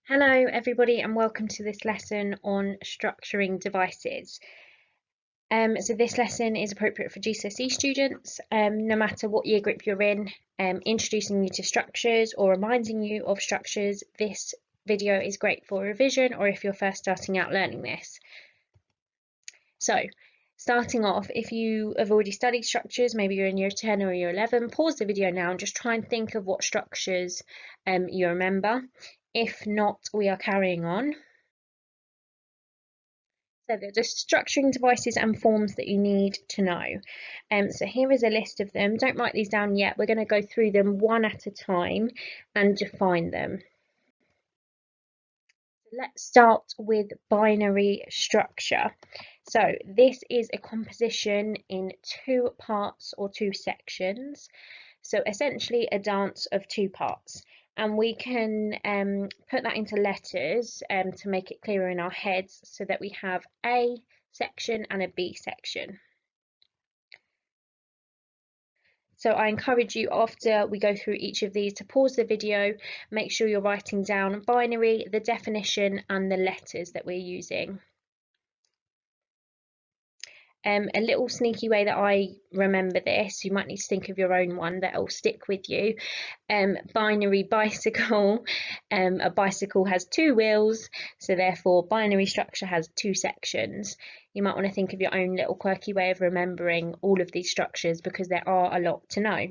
Hello everybody and welcome to this lesson on structuring devices. So this lesson is appropriate for GCSE students, no matter what year group you're in, introducing you to structures or reminding you of structures. This video is great for revision or if you're first starting out learning this. So starting off, if you have already studied structures, maybe you're in year 10 or year 11, pause the video now and just try and think of what structures you remember. If not, we are carrying on. So they're just structuring devices and forms that you need to know. So here is a list of them. Don't write these down yet. We're going to go through them one at a time and define them. Let's start with binary structure. So this is a composition in two parts or two sections. So essentially a dance of two parts. And we can put that into letters to make it clearer in our heads so that we have A section and a B section. So I encourage you after we go through each of these to pause the video, make sure you're writing down binary, the definition and the letters that we're using. A little sneaky way that I remember this, you might need to think of your own one that will stick with you. Binary bicycle, a bicycle has two wheels, so therefore binary structure has two sections. You might want to think of your own little quirky way of remembering all of these structures because there are a lot to know.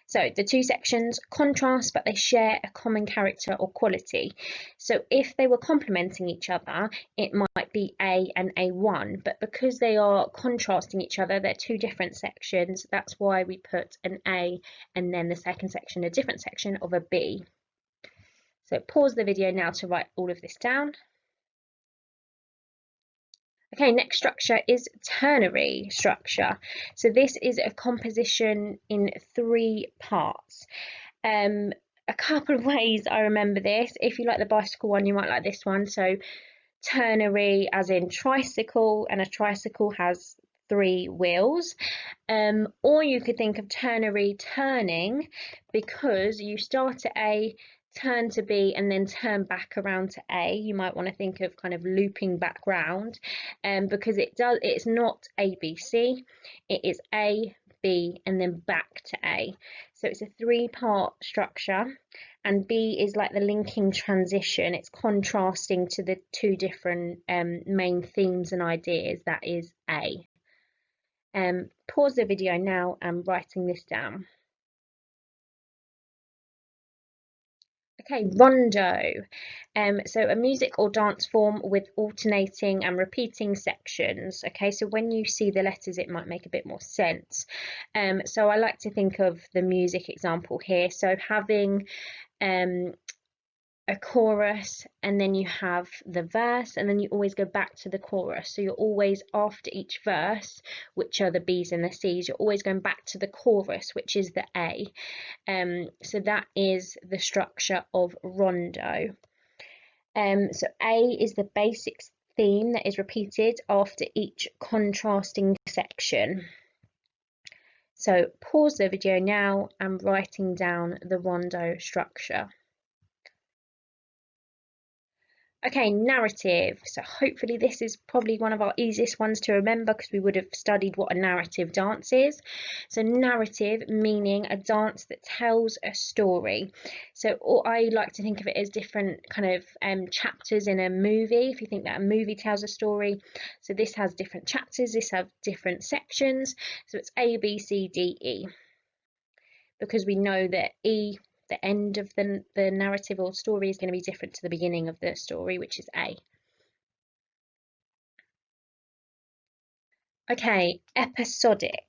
So the two sections contrast, but they share a common character or quality. So if they were complementing each other, it might be A and A1, but because they are contrasting each other, they're two different sections. That's why we put an A and then the second section, a different section of a B. So pause the video now to write all of this down. Okay, next structure is ternary structure. So this is a composition in three parts. A couple of ways I remember this. If you like the bicycle one, you might like this one. So ternary as in tricycle, and a tricycle has three wheels. Or you could think of ternary turning because you start at A, turn to B and then turn back around to A. You might want to think of kind of looping back round because it's not A, B, C, it is A, B and then back to A. So it's a three-part structure and B is like the linking transition. It's contrasting to the two different main themes and ideas. That is A. Pause the video now and writing this down. Okay, rondo. So a music or dance form with alternating and repeating sections. Okay, so when you see the letters, it might make a bit more sense. So I like to think of the music example here. So having a chorus and then you have the verse and then you always go back to the chorus, so you're always after each verse, which are the B's and the C's, you're always going back to the chorus, which is the A. So that is the structure of rondo. So A is the basic theme that is repeated after each contrasting section. So pause the video now and writing down the rondo structure. Okay, narrative. So hopefully this is probably one of our easiest ones to remember because we would have studied what a narrative dance is. So narrative meaning a dance that tells a story. So I like to think of it as different kind of chapters in a movie. If you think that a movie tells a story, so this has different chapters, this has different sections. So it's A, B, C, D, E. Because we know that E, the end of the narrative or story, is going to be different to the beginning of the story, which is A. Okay, episodic.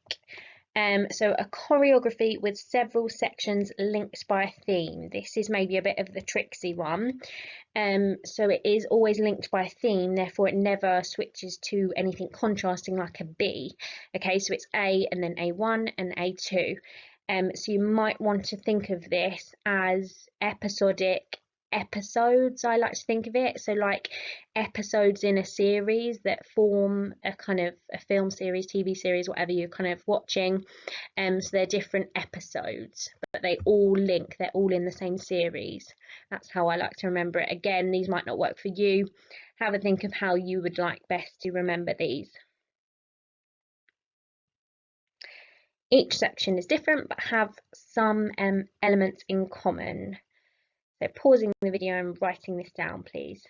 So a choreography with several sections linked by a theme. This is maybe a bit of the tricksy one. So it is always linked by a theme, therefore it never switches to anything contrasting like a B. Okay, so it's A and then A1 and A2. So you might want to think of this as episodic episodes, I like to think of it. So like episodes in a series that form a kind of a film series, TV series, whatever you're kind of watching. So they're different episodes, but they all link, they're all in the same series. That's how I like to remember it. Again, these might not work for you. Have a think of how you would like best to remember these. Each section is different but have some elements in common. So pausing the video and writing this down, please.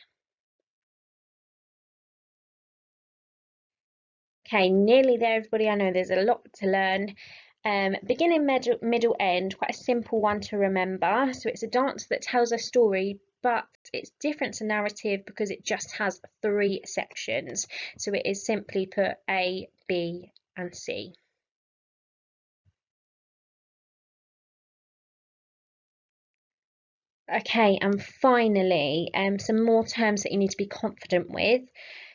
Okay, nearly there, everybody. I know there's a lot to learn. Beginning, middle, end, quite a simple one to remember. So it's a dance that tells a story, but it's different to narrative because it just has 3 sections. So it is simply put A, B, and C. Okay, and finally, some more terms that you need to be confident with.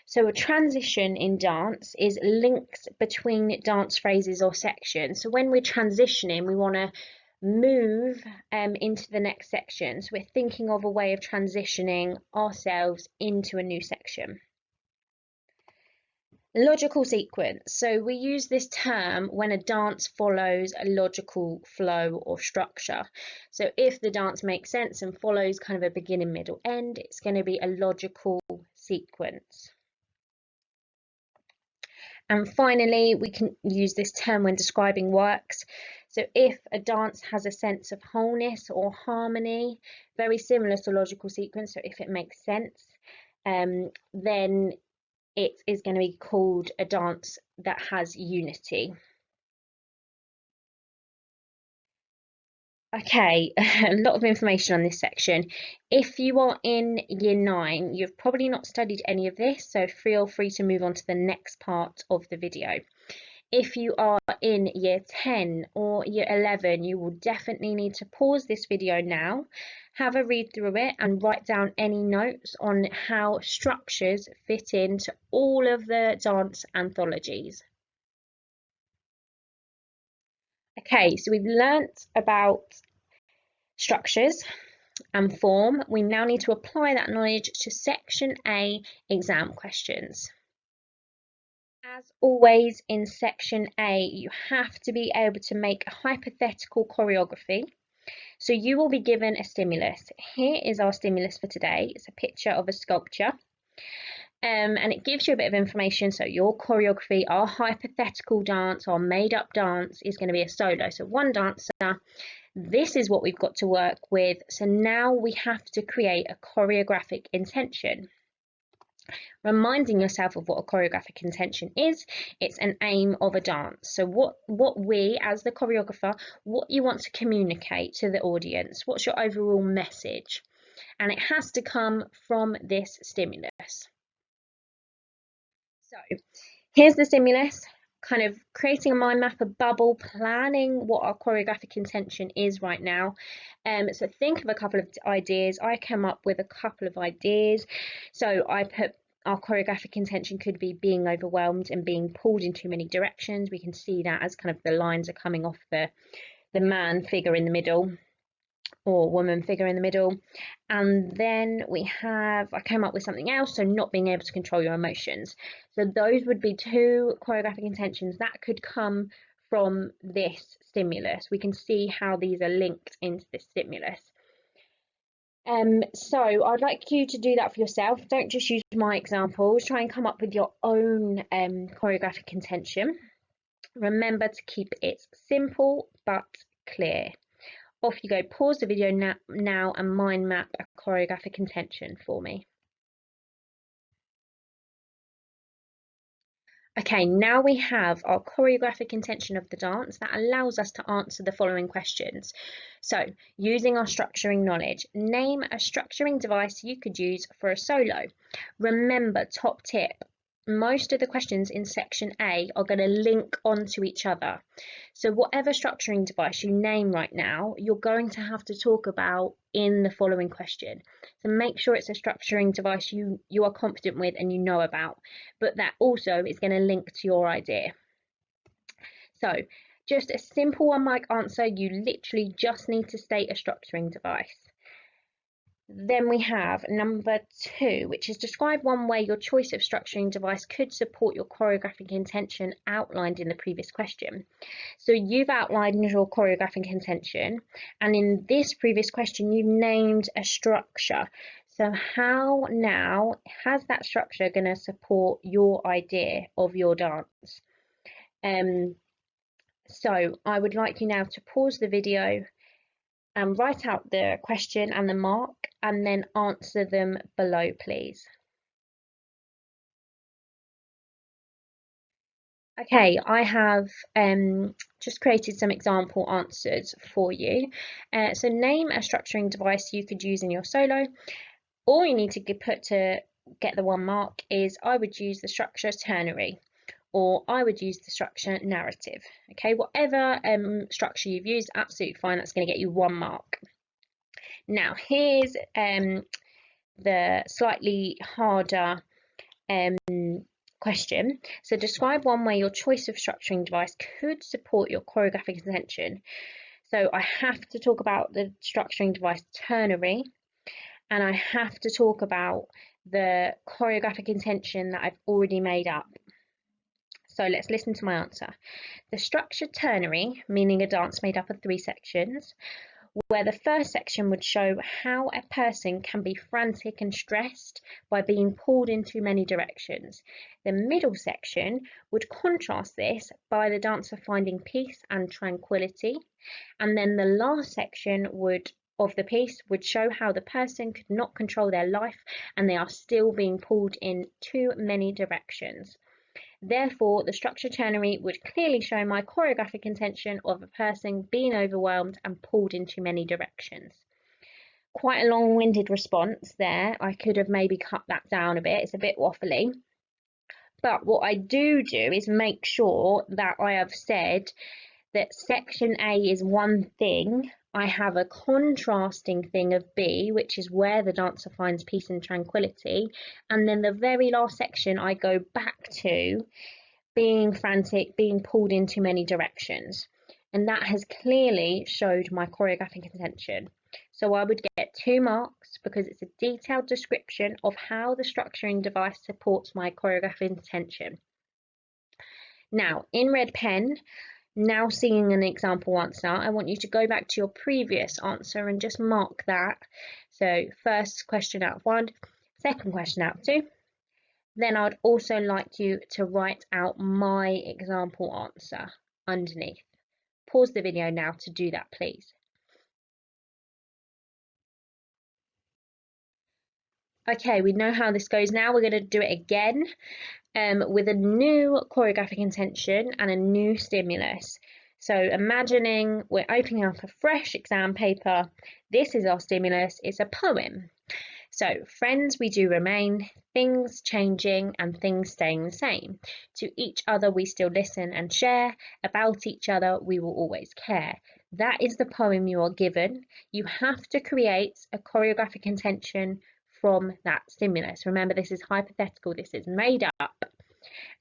So a transition in dance is links between dance phrases or sections. So when we're transitioning, we want to move into the next section. So we're thinking of a way of transitioning ourselves into a new section. Logical sequence. So we use this term when a dance follows a logical flow or structure. So if the dance makes sense and follows kind of a beginning, middle, end, it's going to be a logical sequence. And finally, we can use this term when describing works. So if a dance has a sense of wholeness or harmony, very similar to logical sequence, so if it makes sense, then it is going to be called a dance that has unity. Okay, a lot of information on this section. If you are in year 9, you've probably not studied any of this, so feel free to move on to the next part of the video. If you are in year 10 or year 11, you will definitely need to pause this video now, have a read through it and write down any notes on how structures fit into all of the dance anthologies. Okay, so we've learnt about structures and form. We now need to apply that knowledge to Section A exam questions. As always in Section A, you have to be able to make a hypothetical choreography. So you will be given a stimulus. Here is our stimulus for today. It's a picture of a sculpture. And it gives you a bit of information. So your choreography, our hypothetical dance, our made-up dance is going to be a solo. So one dancer. This is what we've got to work with. So now we have to create a choreographic intention. Reminding yourself of what a choreographic intention is, it's an aim of a dance. So what we, as the choreographer, what you want to communicate to the audience, what's your overall message? And it has to come from this stimulus. So here's the stimulus, kind of creating a mind map, a bubble, planning what our choreographic intention is right now. So think of a couple of ideas. I came up with a couple of ideas. So I put our choreographic intention could be being overwhelmed and being pulled in too many directions. We can see that as kind of the lines are coming off the man figure in the middle or woman figure in the middle. And then I came up with something else, so not being able to control your emotions. So those would be 2 choreographic intentions that could come from this stimulus. We can see how these are linked into this stimulus. So I'd like you to do that for yourself. Don't just use my examples. Try and come up with your own choreographic intention. Remember to keep it simple but clear. Off you go. Pause the video now and mind map a choreographic intention for me. Okay, now we have our choreographic intention of the dance that allows us to answer the following questions. So, using our structuring knowledge, name a structuring device you could use for a solo. Remember, top tip, most of the questions in section A are going to link onto each other. So whatever structuring device you name right now, you're going to have to talk about in the following question. So make sure it's a structuring device you are confident with and you know about, but that also is going to link to your idea. So just a simple one-mic answer, you literally just need to state a structuring device. Then we have number 2, which is describe one way your choice of structuring device could support your choreographic intention outlined in the previous question. So you've outlined your choreographic intention, and in this previous question, you've named a structure. So how now has that structure going to support your idea of your dance? So I would like you now to pause the video and write out the question and the mark, and then answer them below, please. Okay, I have just created some example answers for you. So name a structuring device you could use in your solo. All you need to put to get the 1 mark is I would use the structure ternary, or I would use the structure narrative. Okay, whatever structure you've used, absolutely fine, that's going to get you 1 mark. Now here's the slightly harder question. So describe one way your choice of structuring device could support your choreographic intention. So I have to talk about the structuring device ternary, and I have to talk about the choreographic intention that I've already made up. So let's listen to my answer. The structure ternary, meaning a dance made up of 3 sections, where the first section would show how a person can be frantic and stressed by being pulled in too many directions. The middle section would contrast this by the dancer finding peace and tranquility, and then the last section of the piece would show how the person could not control their life and they are still being pulled in too many directions. Therefore, the structure ternary would clearly show my choreographic intention of a person being overwhelmed and pulled in too many directions. Quite a long-winded response there. I could have maybe cut that down a bit. It's a bit waffly. But what I do is make sure that I have said that section A is one thing. I have a contrasting thing of B, which is where the dancer finds peace and tranquility. And then the very last section, I go back to being frantic, being pulled in too many directions. And that has clearly showed my choreographic intention. So I would get 2 marks because it's a detailed description of how the structuring device supports my choreographic intention. Now, in red pen, now seeing an example answer, I want you to go back to your previous answer and just mark that. So first question out of 1, second question out of 2. Then I'd also like you to write out my example answer underneath. Pause the video now to do that, please. Okay, we know how this goes now. We're going to do it again with a new choreographic intention and a new stimulus. So imagining we're opening up a fresh exam paper. This is our stimulus. It's a poem. So, friends we do remain, things changing and things staying the same. To each other we still listen and share, about each other we will always care. That is the poem you are given. You have to create a choreographic intention from that stimulus. Remember, this is hypothetical, this is made up,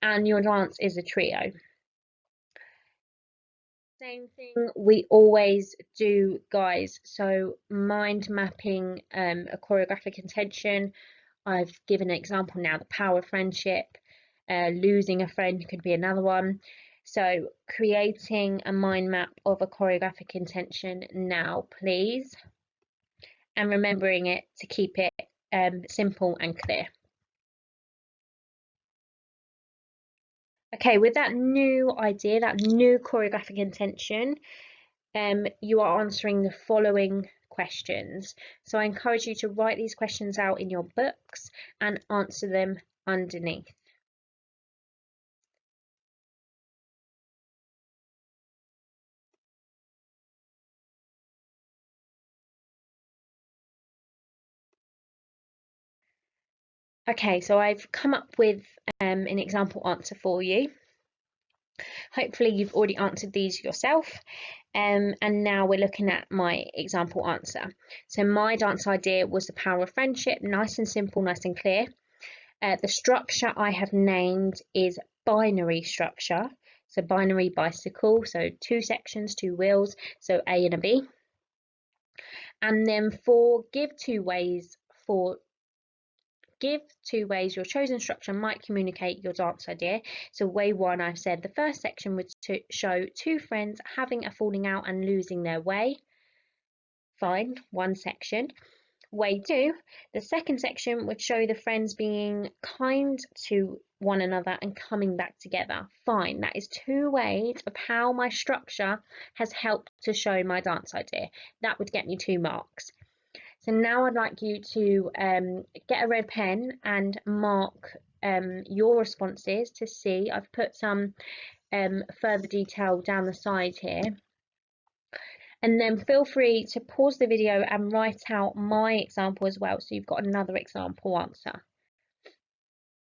and your dance is a trio. Same thing we always do, guys. So mind mapping a choreographic intention. I've given an example now, the power of friendship. Losing a friend could be another one. So creating a mind map of a choreographic intention now, please. And remembering it to keep it simple and clear. Okay, with that new idea, that new choreographic intention, you are answering the following questions. So I encourage you to write these questions out in your books and answer them underneath. Okay, so I've come up with an example answer for you. Hopefully you've already answered these yourself. And now we're looking at my example answer. So my dance idea was the power of friendship, nice and simple, nice and clear. The structure I have named is binary structure. So binary bicycle, so 2 sections, 2 wheels, so A and a B. And then for give two ways, your chosen structure might communicate your dance idea. So way one, I've said the first section would show two friends having a falling out and losing their way. Fine, one section. Way two, the second section would show the friends being kind to one another and coming back together. Fine, that is two ways of how my structure has helped to show my dance idea. That would get me 2 marks. So now I'd like you to get a red pen and mark your responses to see. I've put some further detail down the side here. And then feel free to pause the video and write out my example as well, so you've got another example answer.